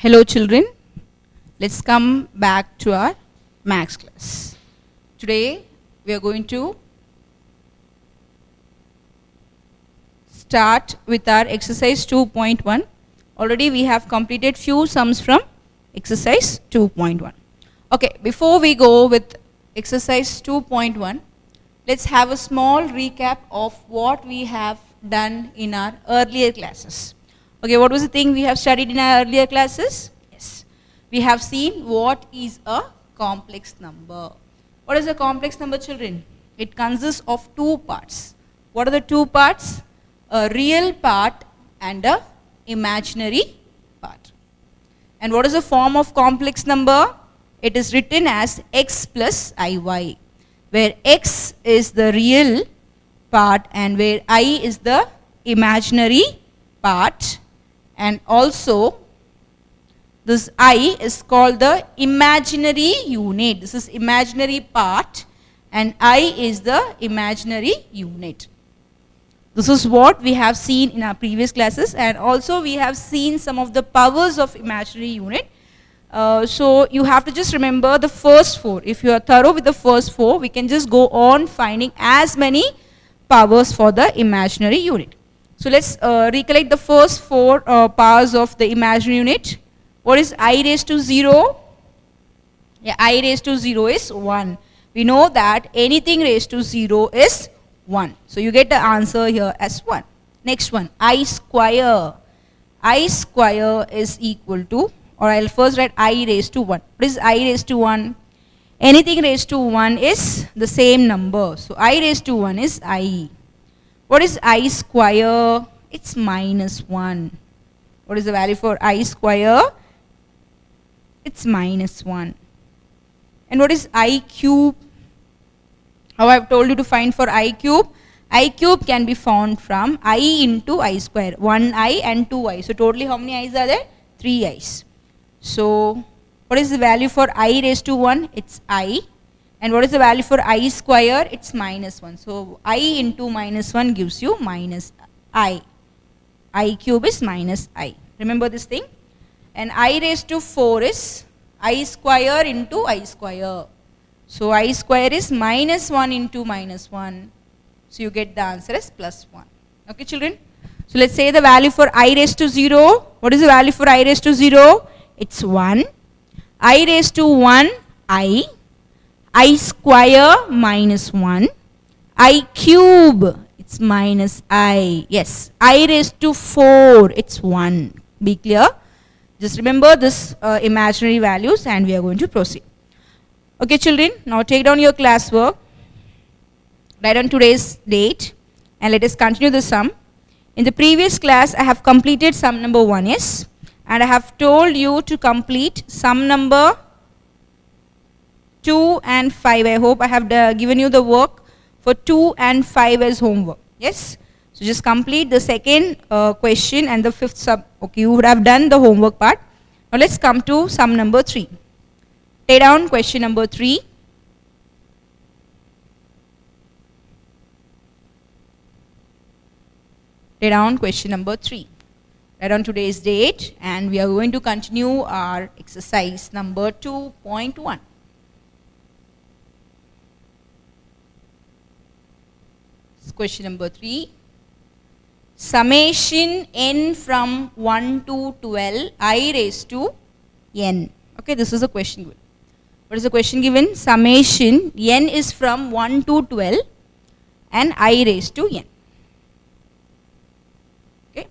Hello children, let's come back to our maths class. Today we are going to start with our exercise 2.1. Already we have completed few sums from exercise 2.1. Okay, before we go with exercise 2.1, let's have a small recap of what we have done in our earlier classes. Okay, what was the thing we have studied in our earlier classes? Yes, we have seen what is a complex number. What is a complex number, children? It consists of two parts. What are the two parts? A real part and a imaginary part. And what is the form of complex number? It is written as x plus iy, where x is the real part and where I is the imaginary part. And also this I is called the imaginary unit. This is imaginary part and I is the imaginary unit. This is what we have seen in our previous classes, and also we have seen some of the powers of imaginary unit. So you have to just remember the first four. If you are thorough with the first four, we can just go on finding as many powers for the imaginary unit. So let's recollect the first four powers of the imaginary unit. What is I raised to 0? Yeah, I raised to 0 is 1. We know that anything raised to 0 is 1. So you get the answer here as 1. Next one, I square. I square is equal to, or I'll first write I raised to 1. What is I raised to 1? Anything raised to 1 is the same number. So I raised to 1 is I. What is I square? It's minus 1. What is the value for I square? It's minus 1. And what is I cube? How I've told you to find for I cube? I cube can be found from I into I square. 1i and 2i. So totally how many i's are there? 3 i's. So what is the value for I raised to 1? It's I. And what is the value for I square? It's minus 1. So I into minus 1 gives you minus I. I cube is minus I. Remember this thing? And I raised to 4 is I square into I square. So I square is minus 1 into minus 1. So you get the answer as plus 1. Okay children? So let's say the value for I raised to 0. What is the value for I raised to 0? It's 1. I raised to 1, I square minus 1, I cube, it's minus I. Yes, I raised to 4, it's 1. Be clear? Just remember this imaginary values and we are going to proceed. Okay children, now take down your classwork, write down today's date and let us continue the sum. In the previous class I have completed sum number 1 is, and I have told you to complete sum number 2 and 5. I hope I have given you the work for 2 and 5 as homework. Yes? So just complete the second question and the fifth sum. Okay, you would have done the homework part. Now let's come to sum number 3. Take down question number 3. Take down question number 3. Write down today's date and we are going to continue our exercise number 2.1. Question number 3. Summation n from 1 to 12 I raised to n. Okay, this is a question given. What is the question given? Summation n is from 1 to 12 and I raised to n. Okay,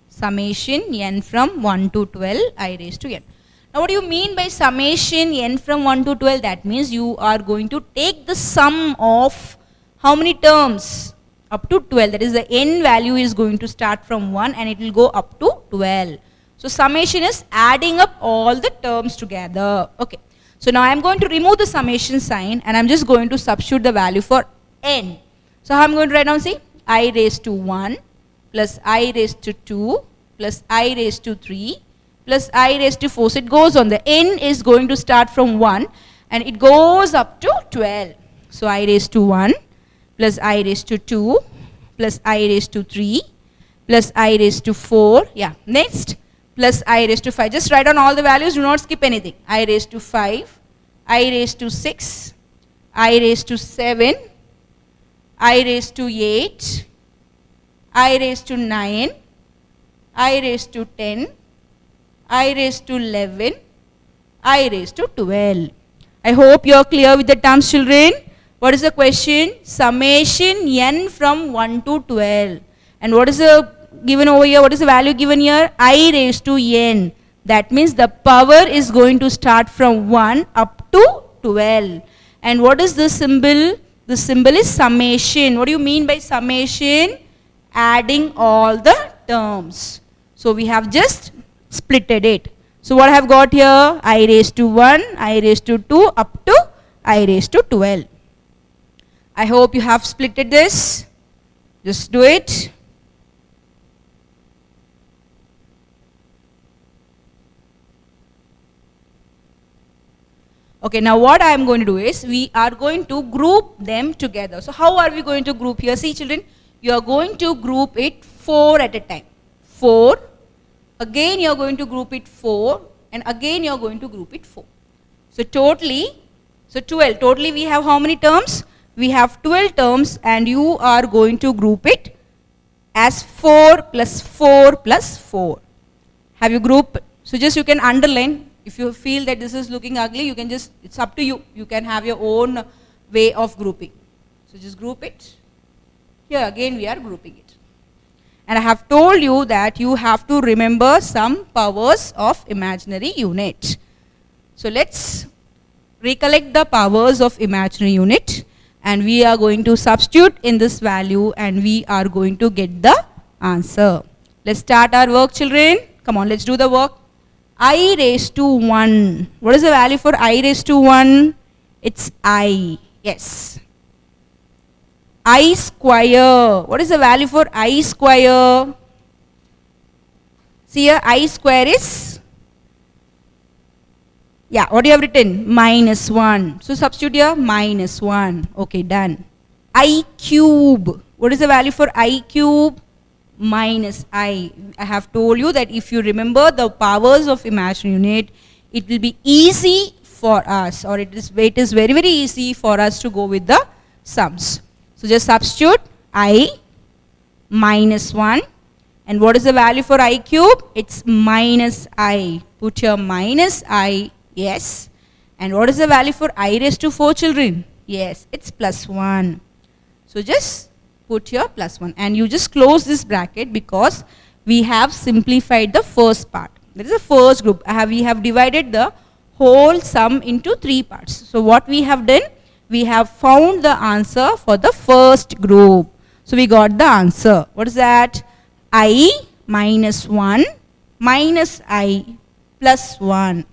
summation n from 1 to 12 I raised to n. Now what do you mean by summation n from 1 to 12? That means you are going to take the sum of how many terms? Up to 12. That is the n value is going to start from 1 and it will go up to 12. So summation is adding up all the terms together. Okay. So now I am going to remove the summation sign and I am just going to substitute the value for n. So how I am going to write down? See, I raised to 1 plus I raised to 2 plus I raised to 3 plus I raised to 4. So it goes on. The n is going to start from 1 and it goes up to 12. So I raised to 1 plus I raised to 2 plus I raised to 3 plus I raised to 4. Yeah. Next, plus I raised to 5. Just write down all the values, do not skip anything. I raised to 5, I raised to 6, I raised to 7, I raised to 8, I raised to 9, I raised to 10, I raised to 11, I raised to 12. I hope you are clear with the terms, children. What is the question? Summation n from 1 to 12. And what is the given over here? What is the value given here? I raised to n. That means the power is going to start from 1 up to 12. And what is the symbol? The symbol is summation. What do you mean by summation? Adding all the terms. So we have just splitted it. So what I have got here? I raised to 1, I raised to 2, up to I raised to 12. I hope you have splitted this. Just do it. Okay, now what I am going to do is, we are going to group them together. So how are we going to group here? See children, you are going to group it 4 at a time. 4, again you are going to group it 4, and again you are going to group it 4. So totally, 12. Totally we have how many terms? We have 12 terms, and you are going to group it as 4 plus 4 plus 4. Have you grouped? So just you can underline. If you feel that this is looking ugly, you can just, it's up to you. You can have your own way of grouping. So just group it. Here again we are grouping it. And I have told you that you have to remember some powers of imaginary unit. So let's recollect the powers of imaginary unit, and we are going to substitute in this value, and we are going to get the answer. Let's start our work, children. Come on, let's do the work. I raised to 1. What is the value for I raised to 1? It's I. Yes. I square. What is the value for I square? See here, I square is, yeah, what do you have written? Minus 1. So substitute here, minus 1. Okay, done. I cube. What is the value for I cube? Minus I. I have told you that if you remember the powers of imaginary unit, it will be easy for us, or it is very, very easy for us to go with the sums. So just substitute I minus 1. And what is the value for I cube? It's minus I. Put here minus I. Yes. And what is the value for I raised to 4, children? Yes, it's plus 1. So just put here plus 1, and you just close this bracket, because we have simplified the first part. That is the first group. We have divided the whole sum into 3 parts. So what we have done, we have found the answer for the first group. So we got the answer. What is that? I minus 1 minus I plus 1.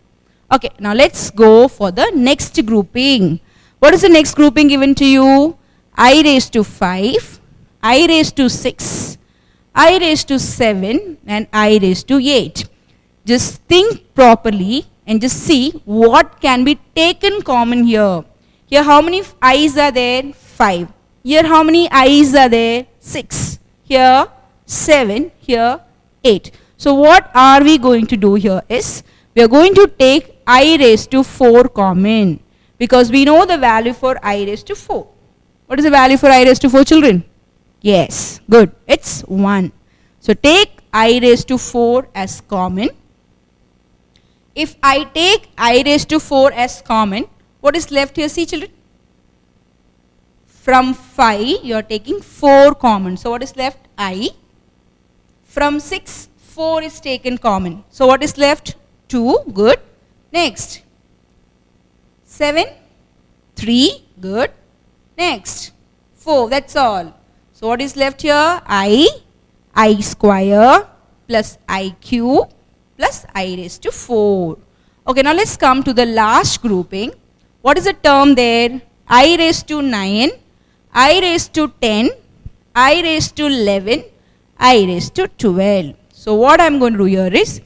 Okay, now let's go for the next grouping. What is the next grouping given to you? I raised to 5, I raised to 6, I raised to 7, and I raised to 8. Just think properly and just see what can be taken common here. Here how many i's are there? 5. Here how many i's are there? 6. Here 7. Here 8. So what are we going to do here is, we are going to take I raised to 4 common, because we know the value for I raised to 4. What is the value for I raised to 4, children? Yes, good. It's 1. So take I raised to 4 as common. If I take I raised to 4 as common, what is left here? See, children. From 5, you are taking 4 common. So what is left? I. From 6, 4 is taken common. So what is left? 2. Good. Next. 7. 3. Good. Next. 4. That's all. So what is left here? I square plus I cube plus I raised to 4. Okay, now let's come to the last grouping. What is the term there? I raised to 9, I raised to 10, I raised to 11, I raised to 12. So what I am going to do here is,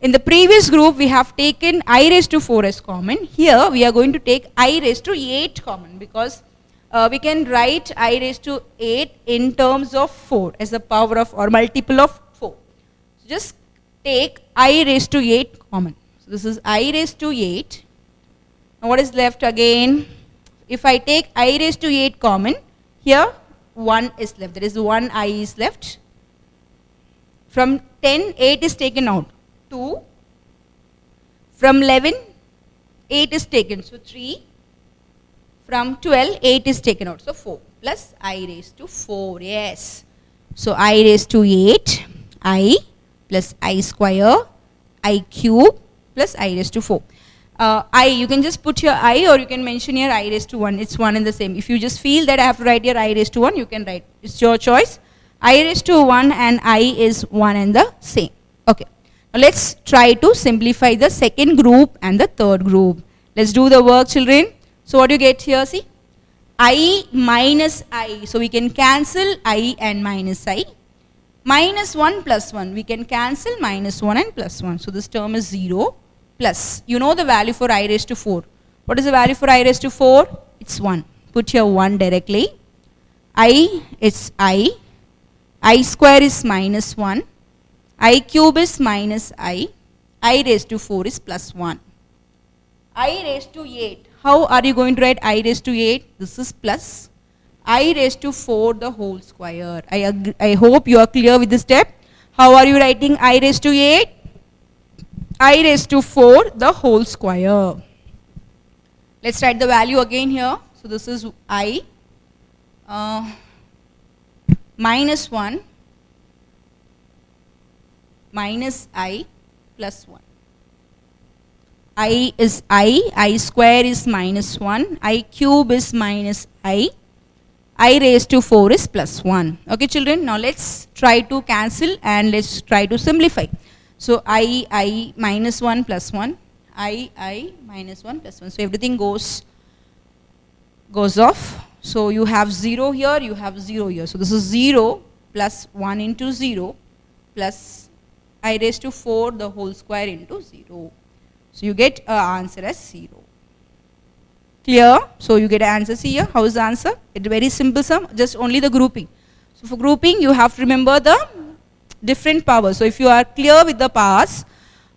in the previous group we have taken I raised to 4 as common. Here we are going to take I raised to 8 common, because we can write I raised to 8 in terms of 4 as a power of or multiple of 4. So just take I raised to 8 common. So this is I raised to 8. Now what is left again? If I take I raised to 8 common, here 1 is left. There is 1 I is left. From 10, 8 is taken out. 2. From 11, 8 is taken. So 3. From 12, 8 is taken out. So 4 plus I raised to 4. Yes. So I raised to 8. I plus I square. I cube plus I raised to 4. You can just put your I, or you can mention your I raised to 1. It's one and the same. If you just feel that I have to write your I raised to 1, you can write. It's your choice. I raised to 1 and I is one and the same. Okay. Now let's try to simplify the second group and the third group. Let's do the work, children. So what do you get here? See, I minus I. So we can cancel I and minus I. Minus 1 plus 1. We can cancel minus 1 and plus 1. So this term is 0 plus. You know the value for I raised to 4. What is the value for I raised to 4? It's 1. Put here 1 directly. I is I. I square is minus 1. I cube is minus I. I raised to 4 is plus 1. I raised to 8. How are you going to write I raised to 8? This is plus I raised to 4 the whole square. I hope you are clear with this step. How are you writing I raised to 8? I raised to 4 the whole square. Let's write the value again here. So this is I minus 1 minus I plus 1. I is I square is minus 1, I cube is minus I raised to 4 is plus 1. Okay children, now let's try to cancel and let's try to simplify. So I minus 1 plus 1, I minus 1 plus 1. So everything goes off. So you have 0 here, you have 0 here. So this is 0 plus 1 into 0 plus I raised to 4 the whole square into 0. So you get an answer as 0. Clear? So you get an answer. See here, how is the answer? It's very simple sum, just only the grouping. So for grouping, you have to remember the different powers. So if you are clear with the powers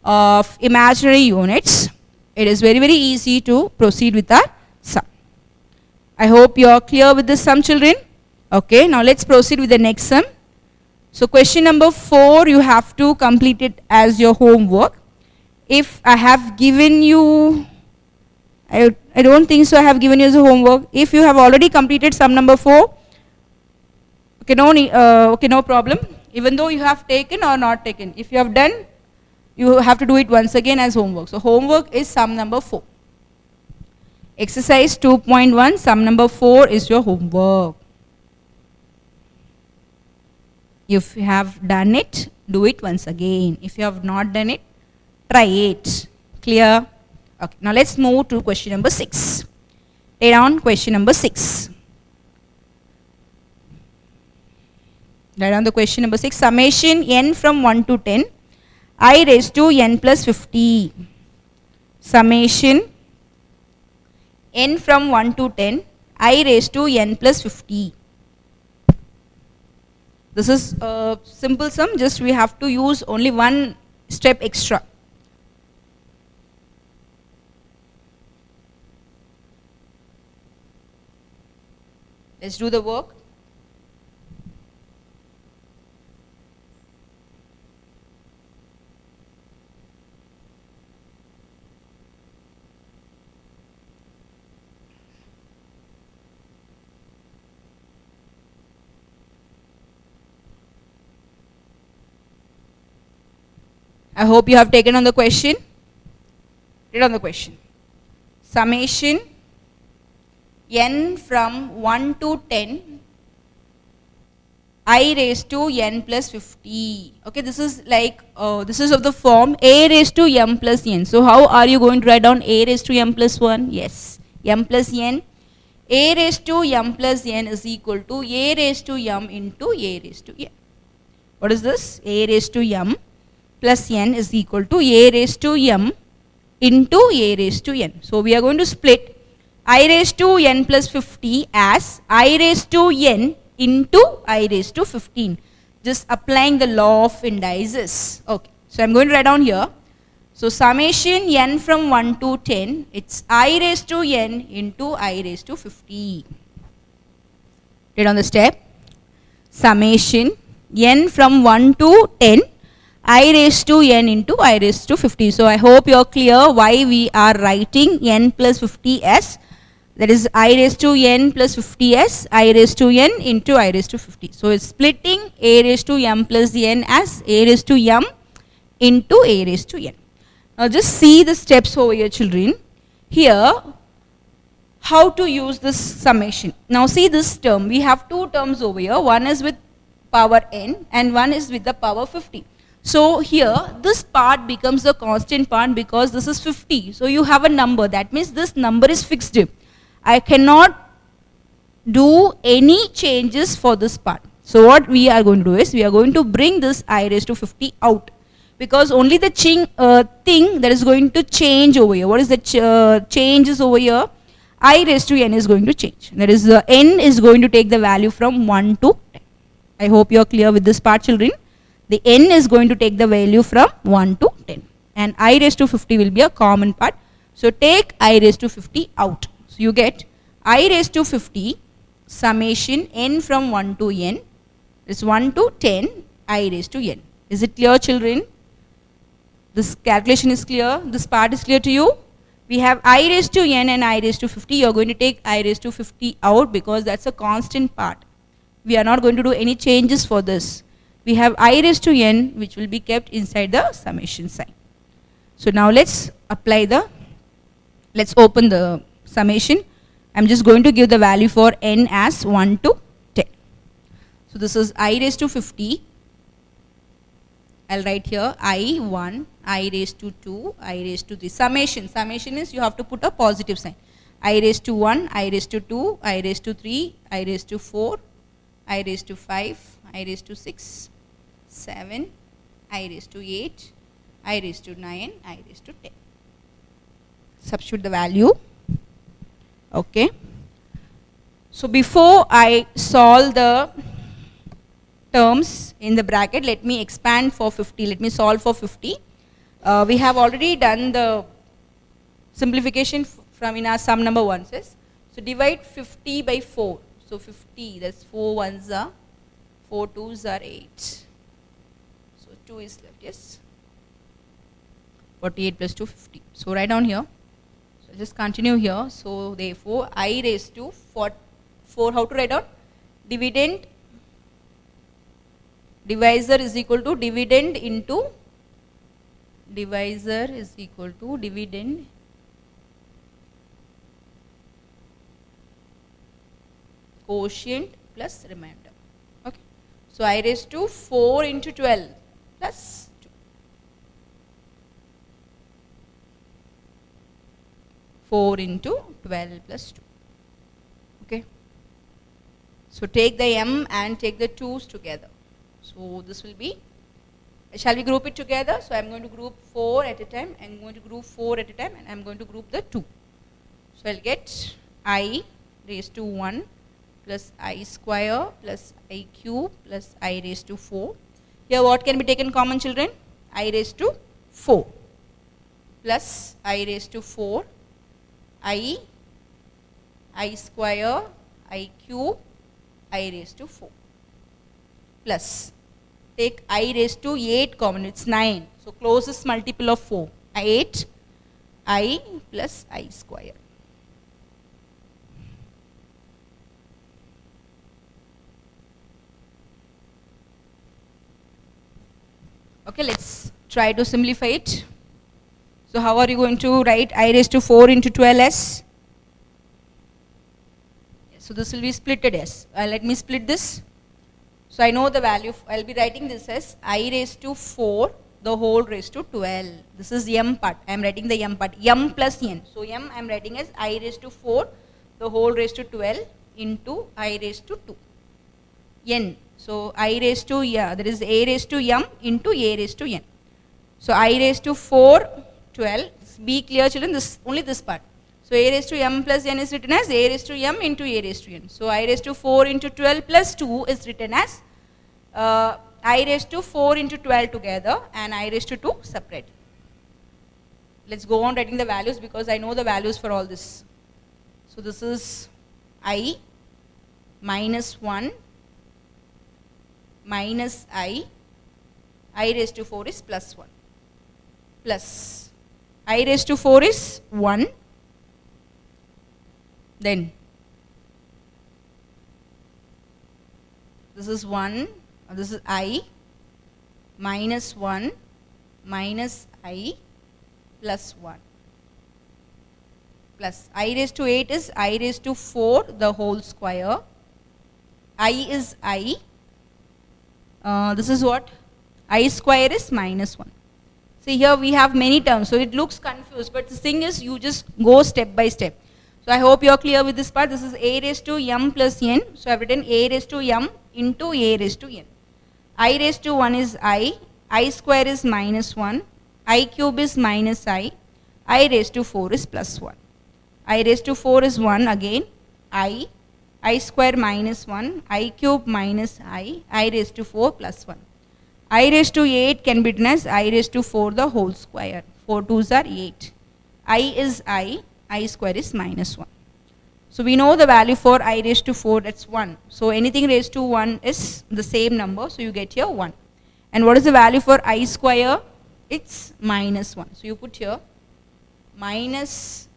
of imaginary units, it is very, very easy to proceed with our sum. I hope you are clear with this sum, children. Okay, now let's proceed with the next sum. So question number 4, you have to complete it as your homework. If I have given you, I don't think so I have given you as a homework. If you have already completed sum number 4, okay, no problem. Even though you have taken or not taken. If you have done, you have to do it once again as homework. So homework is sum number 4. Exercise 2.1, sum number 4 is your homework. If you have done it, do it once again. If you have not done it, try it. Clear? Okay, now let's move to question number 6. Lay down question number 6. Write down the question number 6. Summation n from 1 to 10, I raised to n plus 50. Summation n from 1 to 10, I raised to n plus 50. This is a simple sum, just we have to use only one step extra. Let's do the work. I hope you have taken on the question. Read on the question. Summation n from 1 to 10, I raised to n plus 50. Okay, this is like, this is of the form a raised to m plus n. So how are you going to write down a raised to m plus 1? Yes, m plus n. A raised to m plus n is equal to a raised to m into a raised to n. What is this? A raised to m plus n is equal to a raised to m into a raised to n. So we are going to split I raised to n plus 50 as I raised to n into I raised to 15. Just applying the law of indices. Okay. So I'm going to write down here. So summation n from 1 to 10, it's I raised to n into I raised to 50. Write down the step. Summation n from 1 to 10, I raised to n into I raised to 50. So I hope you're clear why we are writing n plus 50 as, that is I raised to n plus 50 as I raised to n into I raised to 50. So it's splitting a raised to m plus n as a raised to m into a raised to n. Now just see the steps over here, children. Here, how to use this summation. Now see this term, we have two terms over here. One is with power n and one is with the power 50. So here, this part becomes the constant part because this is 50. So you have a number, that means this number is fixed. I cannot do any changes for this part. So what we are going to do is, we are going to bring this I raised to 50 out. Because only the thing that is going to change over here, what is the changes over here? I raised to n is going to change. That is, n is going to take the value from 1 to 10. I hope you are clear with this part, children. The n is going to take the value from 1 to 10. And I raised to 50 will be a common part. So take I raised to 50 out. So you get I raised to 50 summation n from 1 to n is 1 to 10 I raised to n. Is it clear, children? This calculation is clear. This part is clear to you. We have I raised to n and I raised to 50. You are going to take I raised to 50 out because that's a constant part. We are not going to do any changes for this. We have I raised to n which will be kept inside the summation sign. So now let's open the summation. I'm just going to give the value for n as 1 to 10. So this is I raised to 50. I'll write here I1, I raised to 2, I raised to 3. Summation. Summation is you have to put a positive sign. I raised to 1, I raised to 2, I raised to 3, I raised to 4, I raised to 5, I raised to 6, 7, I raised to 8, I raised to 9, I raised to 10. Substitute the value. Okay. So before I solve the terms in the bracket, let me expand for 50. Let me solve for 50. We have already done the simplification from in our sum number 1 says. So divide 50 by 4. So 50, that's 4 ones are, 4 twos are 8. So 2 is left, yes. 48 plus 2, 50. So write down here. So just continue here. So therefore, I raised to 4, how to write down? Dividend, divisor is equal to dividend into, divisor is equal to dividend quotient plus remainder. Okay. So I raised to 4 into 12 plus 2. 4 into 12 plus 2. Okay. So take the m and take the 2's together. So this will be, shall we group it together? So I am going to group 4 at a time. I am going to group 4 at a time and I am going to group the 2. So I will get I raised to 1 plus I square plus I cube plus I raised to 4. Here what can be taken common, children? I raised to 4 plus I raised to 4, I square, I cube, I raised to 4 plus take I raised to 8 common, it's 9. So closest multiple of 4, 8, I plus I square. Okay, let's try to simplify it. So how are you going to write I raised to 4 into 12 as? So this will be splitted as. Let me split this. So I know the value, I will be writing this as I raised to 4 the whole raised to 12. This is m part, I am writing the m part, m plus n. So m I am writing as I raised to 4 the whole raised to 12 into I raised to 2. N. So I raised to, that is a raised to m into a raised to n. So I raised to 4, 12. Be clear, children, this only this part. So a raised to m plus n is written as a raised to m into a raised to n. So I raised to 4 into 12 plus 2 is written as I raised to 4 into 12 together and I raised to 2 separate. Let's go on writing the values because I know the values for all this. So this is I minus 1 minus I raised to 4 is plus 1, plus I raised to 4 is 1, then this is 1, this is I minus 1 minus I plus 1, plus I raised to 8 is I raised to 4 the whole square, I is I, this is what? I square is minus 1. See, here we have many terms, so it looks confused, but the thing is you just go step by step. So I hope you are clear with this part. This is a raised to m plus n, so I have written a raised to m into a raised to n. I raised to 1 is I square is minus 1, I cube is minus I raised to 4 is plus 1. I raised to 4 is 1 again, I square minus 1, I cube minus I raised to 4 plus 1. I raised to 8 can be written as I raised to 4 the whole square. 4 2s are 8. I is I square is minus 1. So we know the value for I raised to 4, that's 1. So anything raised to 1 is the same number, so you get here 1. And what is the value for I square? It's minus 1. So you put here minus,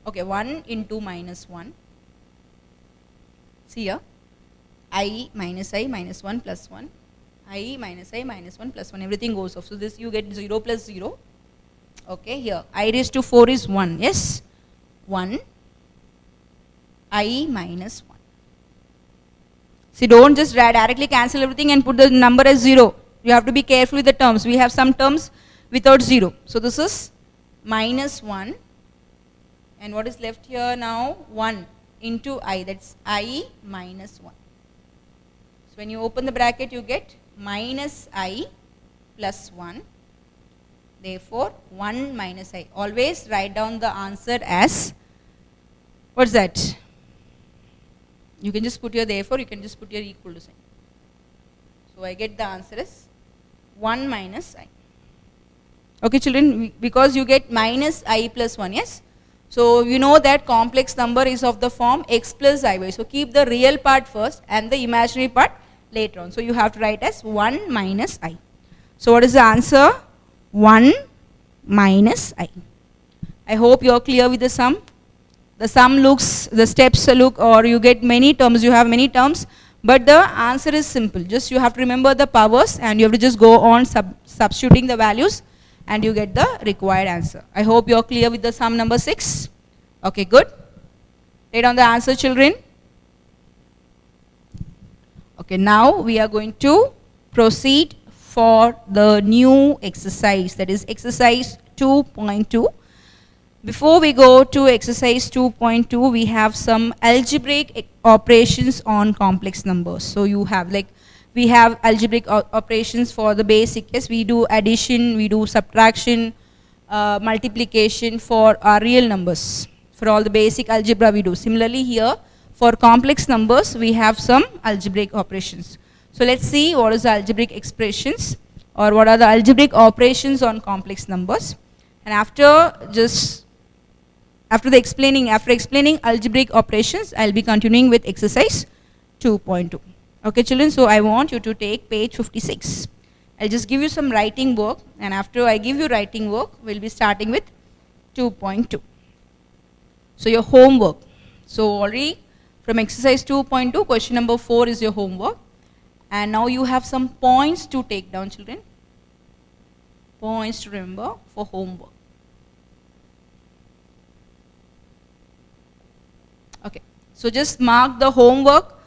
okay, 1 into minus 1. See here, I minus 1 plus 1. I minus 1 plus 1, everything goes off. So this you get 0 plus 0. Okay, here I raised to 4 is 1, yes, 1, I minus 1. See, don't just directly cancel everything and put the number as 0. You have to be careful with the terms. We have some terms without 0. So this is minus 1, and what is left here now? 1 into I, that's I minus 1. So when you open the bracket, you get minus I plus 1. Therefore, 1 minus I. Always write down the answer as, what's that? You can just put your therefore, you can just put your equal to sign. So I get the answer as 1 minus I. Okay children, because you get minus I plus 1, yes? So you know that complex number is of the form x plus iy. So keep the real part first and the imaginary part later on. So you have to write as 1 minus I. So what is the answer? 1 minus I. I hope you are clear with the sum. The sum looks, the steps look, or you get many terms, you have many terms, but the answer is simple. Just you have to remember the powers and you have to just go on substituting the values and you get the required answer. I hope you are clear with the sum number 6. Okay, good. Write down the answer, children. Okay, now we are going to proceed for the new exercise, that is exercise 2.2. Before we go to exercise 2.2, we have some algebraic operations on complex numbers. So you have we have algebraic operations for the basic. Yes, we do addition, we do subtraction, multiplication for our real numbers. For all the basic algebra we do. Similarly here, for complex numbers, we have some algebraic operations. So let's see what is the algebraic expressions or what are the algebraic operations on complex numbers. And after explaining algebraic operations, I'll be continuing with exercise 2.2. Okay children, so I want you to take page 56. I'll just give you some writing work, and after I give you writing work, we'll be starting with 2.2. So your homework. So already from exercise 2.2, question number 4 is your homework. And now you have some points to take down, children. Points to remember for homework. Okay, so just mark the homework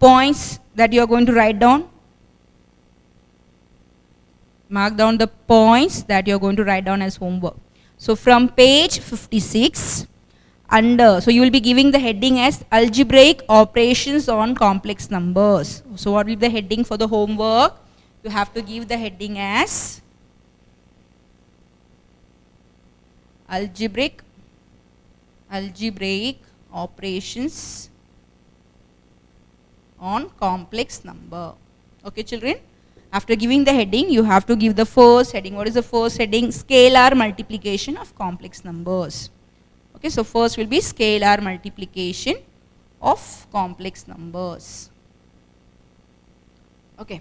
points that you are going to write down. Mark down the points that you are going to write down as homework. So from page 56, so you will be giving the heading as algebraic operations on complex numbers. So what will be the heading for the homework? You have to give the heading as algebraic operations on complex number. Okay, children? After giving the heading, you have to give the first heading. What is the first heading? Scalar multiplication of complex numbers. Okay, so first will be scalar multiplication of complex numbers. Okay,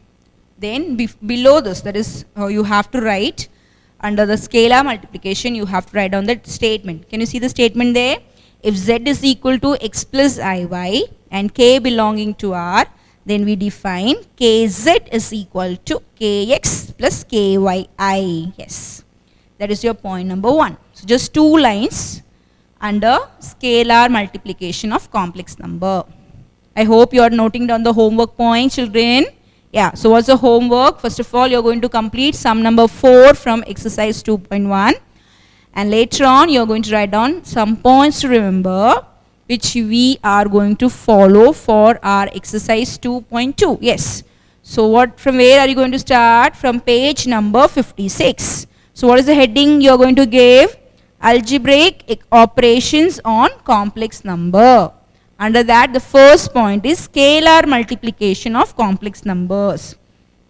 then below this, that is, you have to write under the scalar multiplication, you have to write down that statement. Can you see the statement there? If z is equal to x plus iy and k belonging to R, then we define kz is equal to kx plus kyi. Yes, that is your point number 1. So just 2 lines under scalar multiplication of complex number. I hope you are noting down the homework points, children. Yeah, so what's the homework? First of all, you're going to complete sum number 4 from exercise 2.1. And later on, you're going to write down some points to remember, which we are going to follow for our exercise 2.2. Yes. So from where are you going to start? From page number 56. So what is the heading you're going to give? Algebraic operations on complex number. Under that, the first point is scalar multiplication of complex numbers.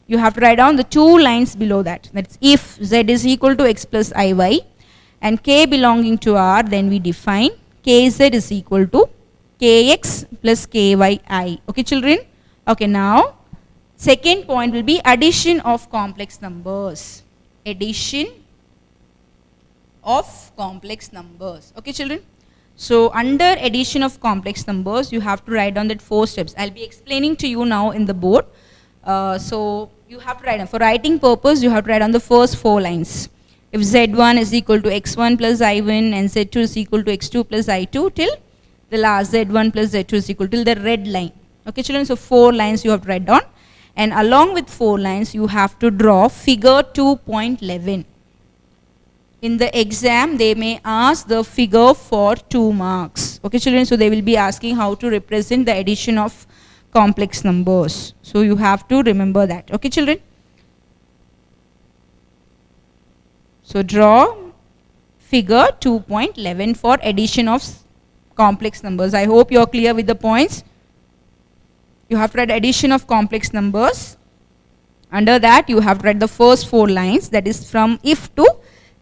You have to write down the 2 lines below that. That's if z is equal to x plus iy and k belonging to R, then we define kz is equal to kx plus kyi. Okay, children? Okay, now second point will be addition of complex numbers. Addition of complex numbers. Okay, children? So under addition of complex numbers, you have to write down that 4 steps. I'll be explaining to you now in the board. So you have to write down. For writing purpose, you have to write down the first 4 lines. If z1 is equal to x1 plus i1 and z2 is equal to x2 plus i2 till the last z1 plus z2 is equal till the red line. Okay, children? So 4 lines you have to write down. And along with 4 lines, you have to draw figure 2.11. In the exam, they may ask the figure for 2 marks. Okay, children? So they will be asking how to represent the addition of complex numbers. So you have to remember that. Okay, children? So draw figure 2.11 for addition of complex numbers. I hope you are clear with the points. You have to write addition of complex numbers. Under that, you have to write the first 4 lines, that is from if to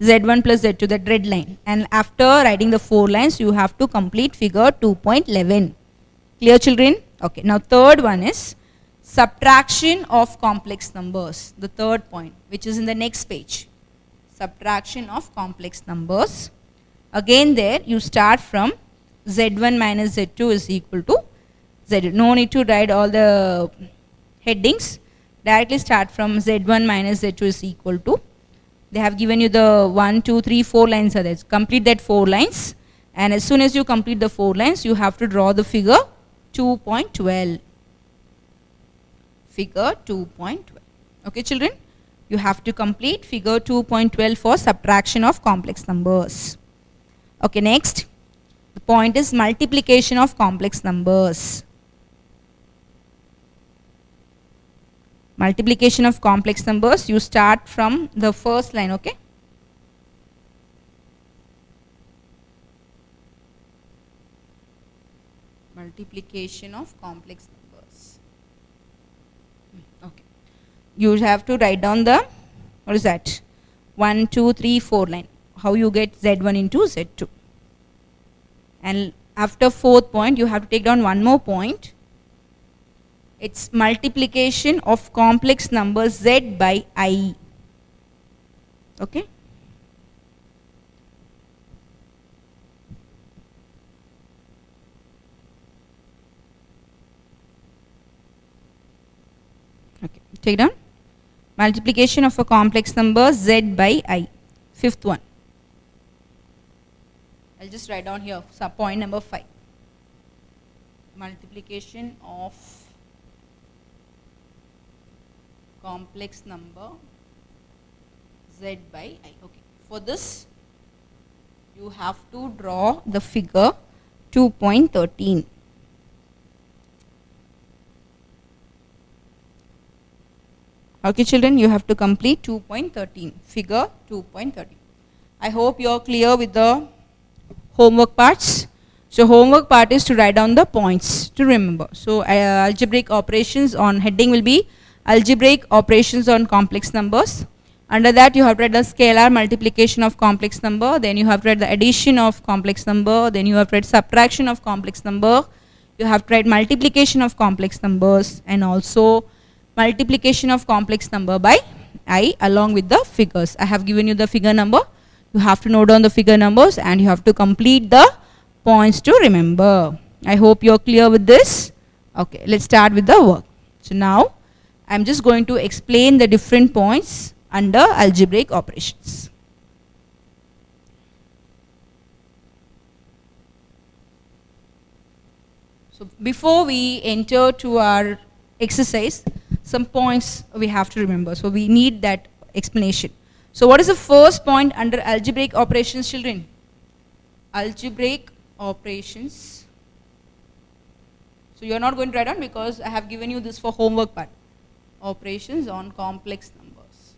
z1 plus z2, that red line. And after writing the 4 lines, you have to complete figure 2.11. Clear, children? Okay, now third one is subtraction of complex numbers. The third point, which is in the next page. Subtraction of complex numbers. Again there, you start from z1 minus z2 is equal to z2. No need to write all the headings. Directly start from z1 minus z2 is equal to. They have given you the 1, 2, 3, 4 lines are there. Complete that 4 lines. And as soon as you complete the 4 lines, you have to draw the figure 2.12. Figure 2.12. Okay, children? You have to complete figure 2.12 for subtraction of complex numbers. Okay, next. The point is multiplication of complex numbers. Multiplication of complex numbers, you start from the first line, okay? Multiplication of complex numbers. Okay. You have to write down the, what is that? 1, 2, 3, 4 line. How you get z1 into z2. And after 4th point, you have to take down one more point. It's multiplication of complex number z by I. Okay? Okay, take down. Multiplication of a complex number z by I. 5th one. I'll just write down here, so point number 5. Multiplication of complex number z by I. Okay. For this, you have to draw the figure 2.13. Okay, children, you have to complete 2.13, figure 2.13. I hope you are clear with the homework parts. So homework part is to write down the points to remember. So algebraic operations on heading will be algebraic operations on complex numbers. Under that you have read the scalar multiplication of complex number, then you have read the addition of complex number, then you have read subtraction of complex number, you have tried multiplication of complex numbers, and also multiplication of complex number by I along with the figures. I have given you the figure number. You have to note down the figure numbers and you have to complete the points to remember. I hope you are clear with this. Okay, let's start with the work. So now I am just going to explain the different points under algebraic operations. So before we enter to our exercise, some points we have to remember. So we need that explanation. So what is the first point under algebraic operations, children? Algebraic operations. So you are not going to write down because I have given you this for homework part. Operations on complex numbers.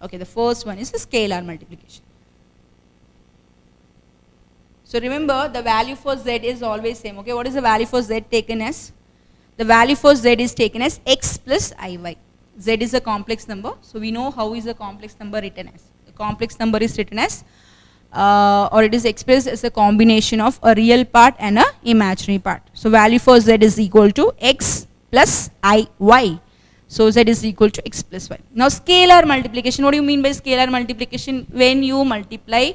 Okay, the first one is the scalar multiplication. So remember, the value for z is always same. Okay, what is the value for z taken as? The value for z is taken as x plus iy. Z is a complex number, so we know how is a complex number written as. The complex number is written as, or it is expressed as a combination of a real part and a imaginary part. So value for z is equal to x plus iy. So z is equal to x plus y. Now scalar multiplication, what do you mean by scalar multiplication? When you multiply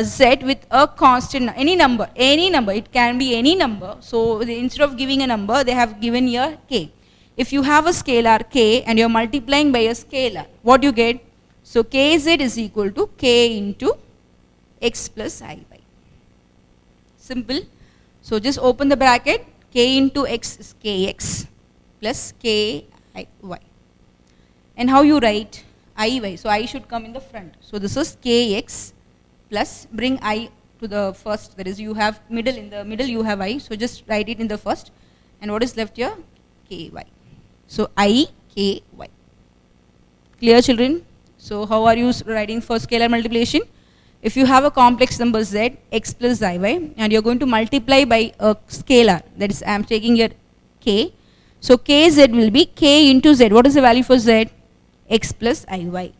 z with a constant, any number, it can be any number. So instead of giving a number, they have given here k. If you have a scalar k and you are multiplying by a scalar, what you get? So kz is equal to k into x plus iy. Simple. So just open the bracket, k into x is kx plus kiy. And how you write? Iy. So I should come in the front. So this is kx plus, bring I to the first, that is you have middle, in the middle you have I, so just write it in the first, and what is left here? Ky. So I, ky. Clear, children? So how are you writing for scalar multiplication? If you have a complex number z, x plus iy, and you are going to multiply by a scalar, that is I am taking here k, so kz will be k into z. What is the value for z? X plus iy.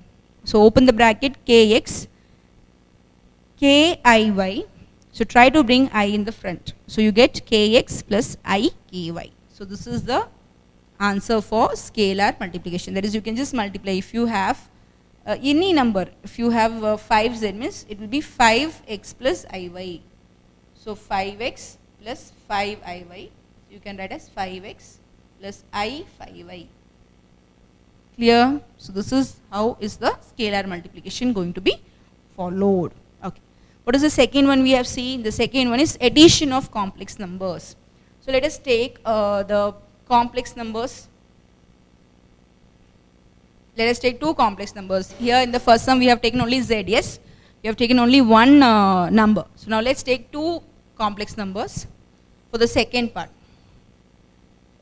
So open the bracket, kx, kiy. So try to bring I in the front. So you get kx plus I ky. So this is the answer for scalar multiplication. That is, you can just multiply. If you have any number, if you have 5z means it will be 5x plus iy. So 5x plus 5iy. You can write as 5x plus I 5y. Clear? So this is how is the scalar multiplication going to be followed. Okay. What is the second one we have seen? The second one is addition of complex numbers. So let us take the complex numbers. Let us take two complex numbers. Here in the first sum we have taken only z, yes? We have taken only one number. So now let's take two complex numbers for the second part.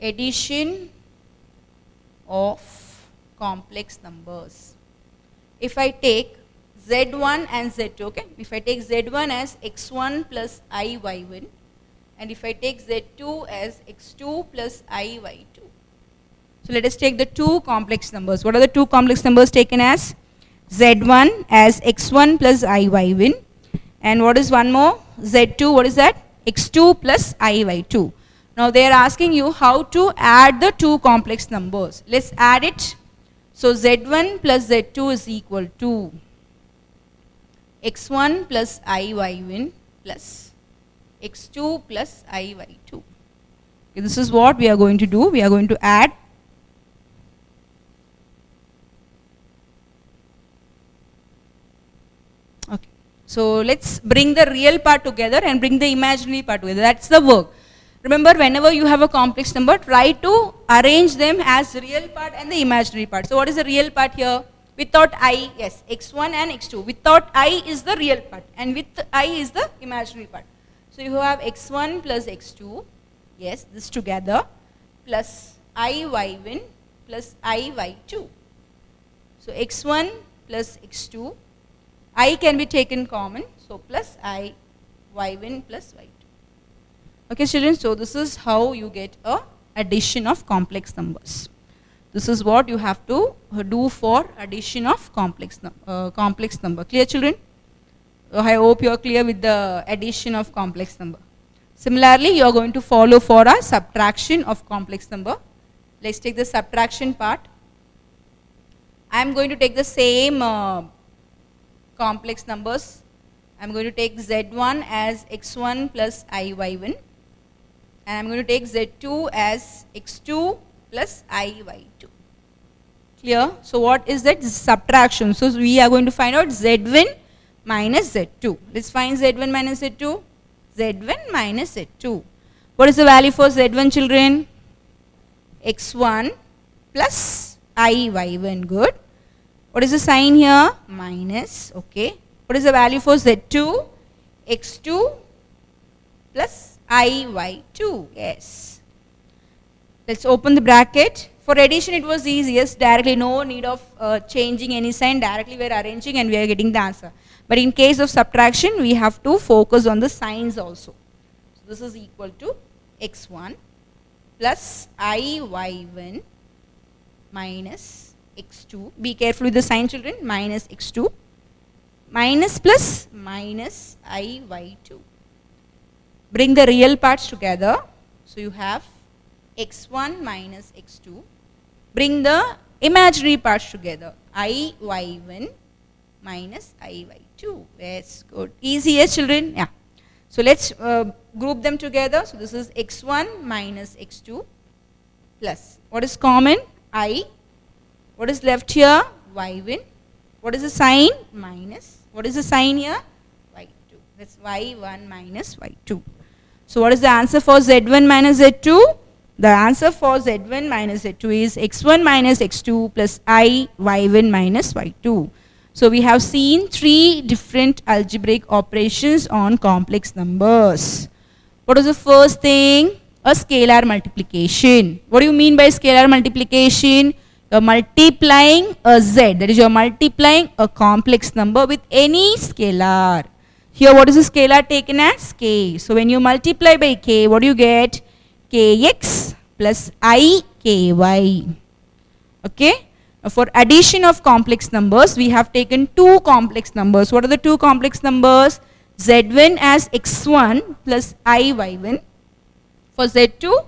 Addition of complex numbers. If I take z1 and z2, okay? If I take z1 as x1 plus iy1, and if I take z2 as x2 plus iy2. So let us take the two complex numbers. What are the two complex numbers taken as? z1 as x1 plus iy1, and what is one more? z2, what is that? x2 plus iy2. Now they are asking you how to add the two complex numbers. Let's add it. So z1 plus z2 is equal to x1 plus iy1 plus x2 plus iy2. Okay, this is what we are going to do. We are going to add. Okay, so let's bring the real part together and bring the imaginary part together. That's the work. Remember, whenever you have a complex number, try to arrange them as real part and the imaginary part. So what is the real part here? Without I, yes, x1 and x2. Without I is the real part and with I is the imaginary part. So you have x1 plus x2, yes, this together, plus iy1 plus iy2. So x1 plus x2, I can be taken common, so plus iy1 plus y2. Okay, children, so this is how you get a addition of complex numbers. This is what you have to do for addition of complex number. Clear, children? I hope you are clear with the addition of complex number. Similarly, you are going to follow for a subtraction of complex number. Let's take the subtraction part. I am going to take the same complex numbers. I am going to take Z1 as x1 plus iy1, and I am going to take Z2 as x2 plus iy2. Clear? So what is that? Subtraction. So we are going to find out Z1 minus Z2. Let's find Z1 minus Z2. Z1 minus Z2. What is the value for Z1, children? X1 plus iy1. Good. What is the sign here? Minus. Okay. What is the value for Z2? X2 plus iy2. Yes. Let's open the bracket. For addition it was easiest. Directly, no need of changing any sign. Directly we are arranging and we are getting the answer. But in case of subtraction, we have to focus on the signs also. So this is equal to x1 plus iy1 minus x2. Be careful with the sign, children. Minus x2 minus plus minus iy2. Bring the real parts together. So you have x1 minus x2. Bring the imaginary parts together. iy1 minus iy2. Yes, good. Easy, yes, children? Yeah. So let's group them together. So this is x1 minus x2 plus. What is common? I. What is left here? y1. What is the sign? Minus. What is the sign here? y2. That's y1 minus y2. So what is the answer for z1 minus z2? The answer for z1 minus z2 is x1 minus x2 plus I y1 minus y2. So we have seen three different algebraic operations on complex numbers. What is the first thing? A scalar multiplication. What do you mean by scalar multiplication? You're multiplying a z, that is, you're multiplying a complex number with any scalar. Here what is the scalar taken as? K. So when you multiply by k, what do you get? Kx plus iky. Okay. For addition of complex numbers, we have taken two complex numbers. What are the two complex numbers? Z1 as x1 plus iy1. For Z2,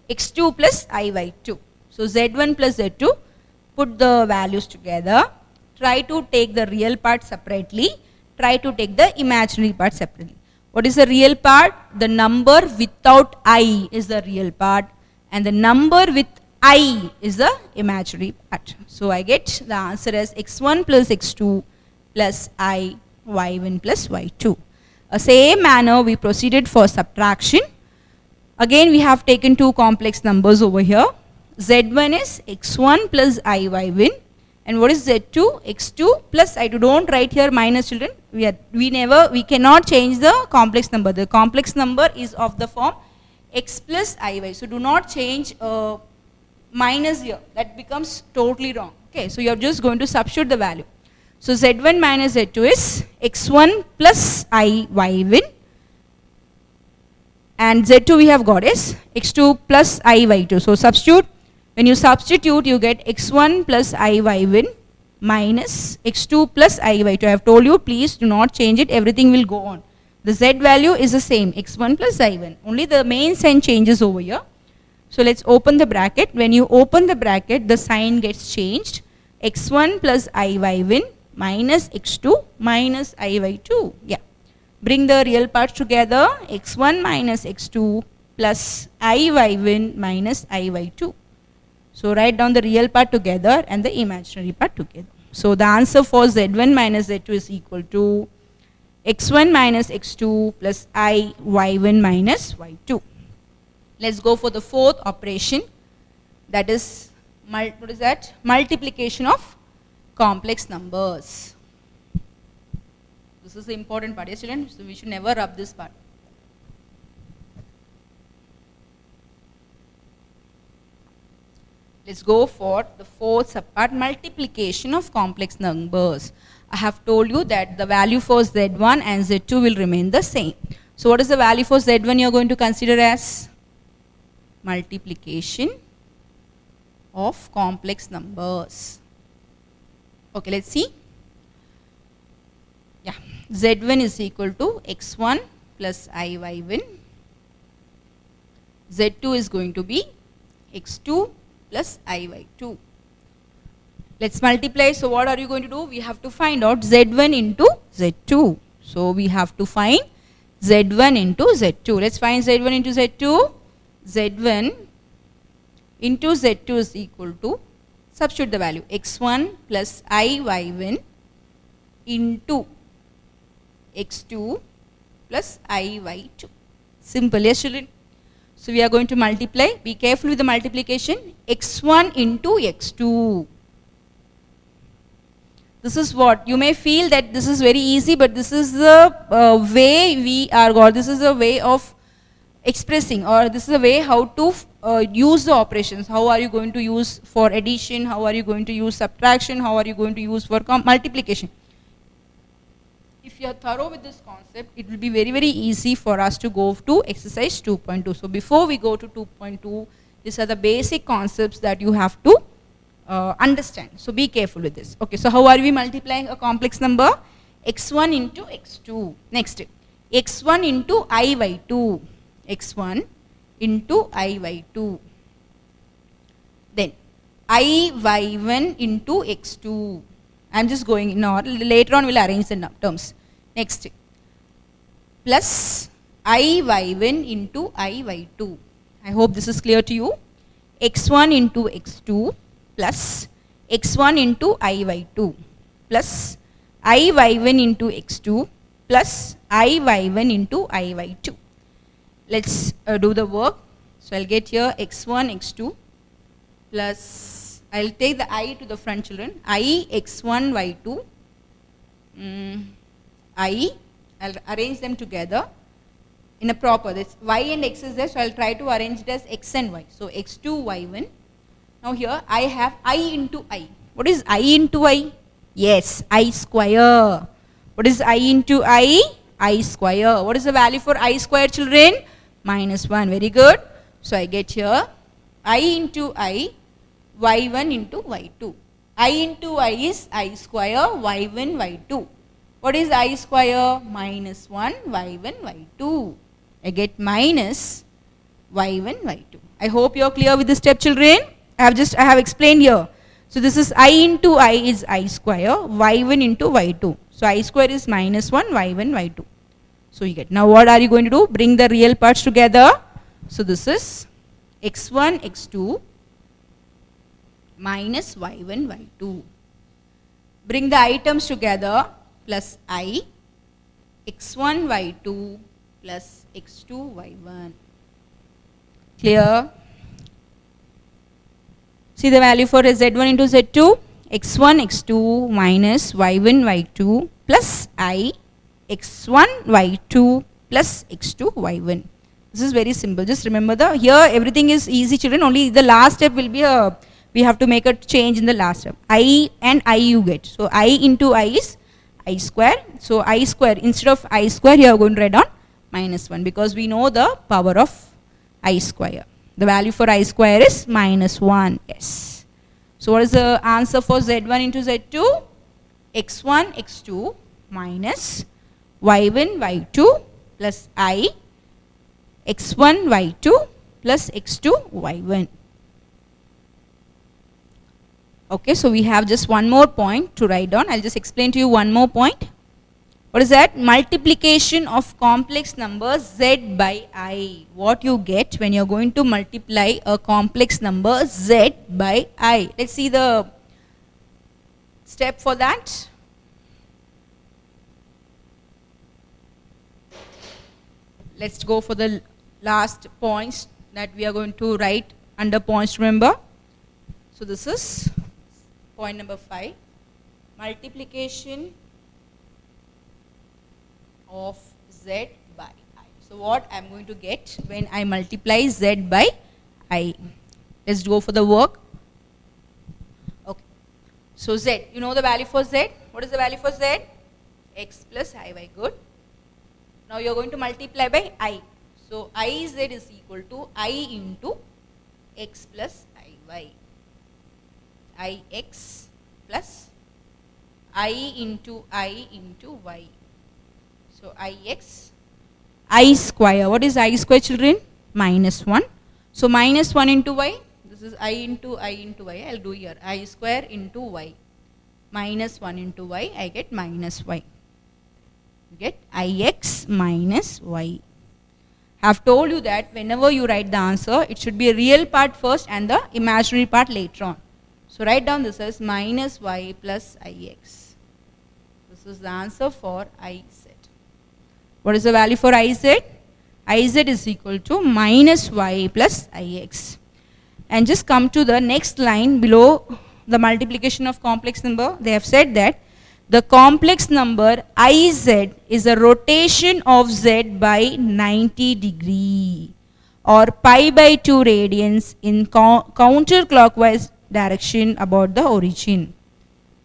x2 plus iy2. So Z1 plus Z2, put the values together. Try to take the real part separately. Try to take the imaginary part separately. What is the real part? The number without I is the real part, and the number with I is the imaginary part. So I get the answer as x1 plus x2 plus I y1 plus y2. Same manner we proceeded for subtraction. Again we have taken two complex numbers over here. Z1 is x1 plus iy1, and what is Z2? x2 plus I2. Don't write here minus, children. We cannot change the complex number. The complex number is of the form x plus iy. So do not change minus here. That becomes totally wrong. Okay, so you are just going to substitute the value. So Z1 minus Z2 is x1 plus iy1, and Z2 we have got is x2 plus iy2. So substitute. When you substitute, you get x1 plus iy1 minus x2 plus iy2. I have told you, please do not change it. Everything will go on. The z value is the same, x1 plus i1. Only the main sign changes over here. So let's open the bracket. When you open the bracket, the sign gets changed. x1 plus iy1 minus x2 minus iy2. Yeah. Bring the real parts together. x1 minus x2 plus iy1 minus iy2. So write down the real part together and the imaginary part together. So the answer for z1 minus z2 is equal to x1 minus x2 plus iy1 minus y2. Let's go for the fourth operation. That is, what is that? Multiplication of complex numbers. This is the important part, yes, children? So we should never rub this part. Let's go for the fourth subpart, multiplication of complex numbers. I have told you that the value for Z1 and Z2 will remain the same. So what is the value for Z1 you are going to consider as? multiplication of complex numbers. Okay, let's see. Yeah, z1 is equal to x1 plus iy1. z2 is going to be x2 plus iy2. Let's multiply. So what are you going to do? We have to find out z1 into z2. So we have to find z1 into z2. Let's find z1 into z2. z1 into z2 is equal to, substitute the value, x1 plus iy1 into x2 plus iy2. Simple, yes children? So we are going to multiply. Be careful with the multiplication. x1 into x2. This is what you may feel that this is very easy, but this is the way we are got. This is a way of expressing, or this is a way how to use the operations. How are you going to use for addition? How are you going to use subtraction? How are you going to use for multiplication? If you are thorough with this concept, it will be very, very easy for us to go to exercise 2.2. So before we go to 2.2, these are the basic concepts that you have to understand. So be careful with this. Okay, so how are we multiplying a complex number? x1 into x2. Next, x1 into iy2. x1 into iy2. Then iy1 into x2. I am just going in order. Later on we'll arrange the terms. Next, plus iy1 into iy2. I hope this is clear to you. x1 into x2 plus x1 into iy2 plus iy1 into x2 plus iy1 into iy2. Let's do the work. So I'll get here x1, x2 plus, I'll take the I to the front, children. I x1, y2. I'll arrange them together in a proper. This y and x is there, so I'll try to arrange it as x and y. So x2, y1. Now here I have I into I. What is I into I? Yes, I square. What is I into I? I square. What is the value for I square, children? -1. Very good. So I get here I into I, y1 into y2. I into I is I square, y1, y2. What is I square? -1, y1, y2. I get minus y1, y2. I hope you are clear with this step, children. I have explained here. So this is I into I is I square, y1 into y2. So I square is -1, y1, y2. So you get. Now what are you going to do? Bring the real parts together. So this is x1, x2 minus y1, y2. Bring the items together, plus I, x1, y2 plus x2, y1. Clear? See the value for z1 into z2, x1, x2 minus y1, y2 plus I, x1, y2 plus x2, y1. This is very simple. Just remember here everything is easy, children. Only the last step will be we have to make a change in the last step. I and I you get. So I into I is I square. So I square, instead of I square, you are going to write on -1 because we know the power of I square. The value for I square is -1. Yes. So what is the answer for z1 into z2? x1, x2 minus y1, y2 plus I, x1, y2 plus x2, y1. Okay, so we have just one more point to write down. I'll just explain to you one more point. What is that? Multiplication of complex number z by I. What you get when you're going to multiply a complex number z by I. Let's see the step for that. Let's go for the last points that we are going to write under points, remember. So this is point number 5. Multiplication of z by I. So what I'm going to get when I multiply z by I. Let's go for the work. Okay. So z, you know the value for z? What is the value for z? X plus iy. Good. Now you are going to multiply by I. So iz is equal to I into ix plus iy. Ix plus I into y. So ix, I square. What is I square, children? Minus 1. So minus 1 into y. This is I into y. I'll do here. I square into y. Minus 1 into y. I get minus y. You get ix minus y. I have told you that whenever you write the answer, it should be a real part first and the imaginary part later on. So write down this as minus y plus ix. This is the answer for iz. What is the value for iz? Iz is equal to minus y plus ix. And just come to the next line below the multiplication of complex number. They have said that the complex number iz is a rotation of z by 90 degree or pi by 2 radians in counterclockwise direction about the origin.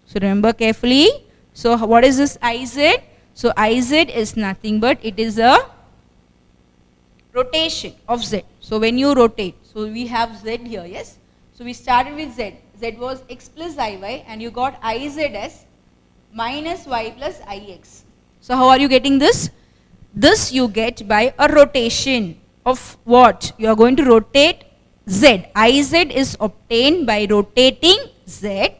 So remember carefully. So what is this iz? So iz is nothing but it is a rotation of z. So when you rotate, so we have z here, yes. So we started with z. Z was x plus iy and you got iz as minus y plus ix. So how are you getting this? This you get by a rotation of what? You are going to rotate z. Iz is obtained by rotating z.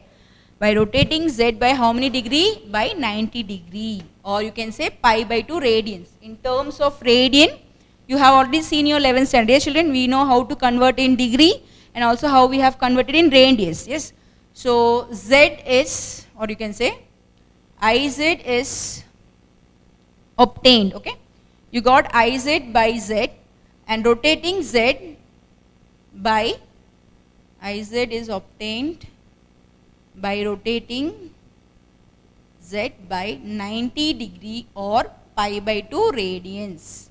By rotating z by how many degree? By 90 degree. Or you can say pi by 2 radians. In terms of radian, you have already seen your 11th standard. Yes, children, we know how to convert in degree and also how we have converted in radius. Yes. So z is, or you can say, iz is obtained. Okay. You got iz by z and rotating z by iz is obtained by rotating z by 90 degree or pi by 2 radians.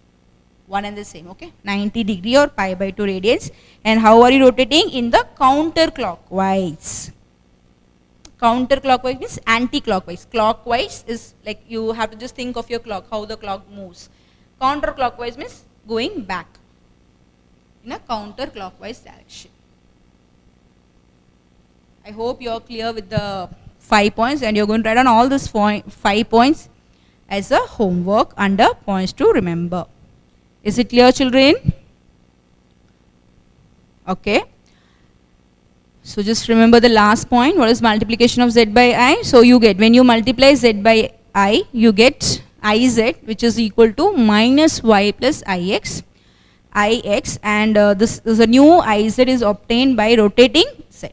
One and the same, okay? 90 degree or pi by 2 radians. And how are you rotating? In the counterclockwise. Counterclockwise means anti-clockwise. Clockwise is like you have to just think of your clock, how the clock moves. Counterclockwise means going back in a counterclockwise direction. I hope you are clear with the 5 points and you are going to write down all these 5 points as a homework under points to remember. Is it clear, children? Okay. So just remember the last point. What is multiplication of z by I? So you get, when you multiply z by I, you get iz, which is equal to minus y plus ix. And this is a new iz is obtained by rotating z.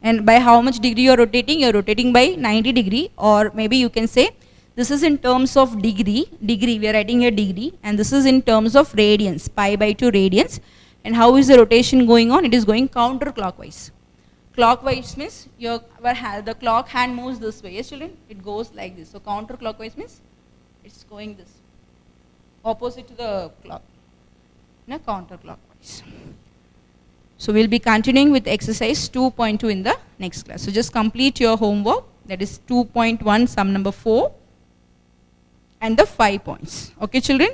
And by how much degree you are rotating? You are rotating by 90 degree, or maybe you can say this is in terms of degree, we are writing a degree, and this is in terms of radians, pi by 2 radians. And how is the rotation going on? It is going counterclockwise. Clockwise means the clock hand moves this way. Yes, children? It goes like this. So counterclockwise means it's going this, opposite to the clock, in a counterclockwise. So we'll be continuing with exercise 2.2 in the next class. So just complete your homework, that is 2.1 sum number 4 and the 5 points. Okay, children?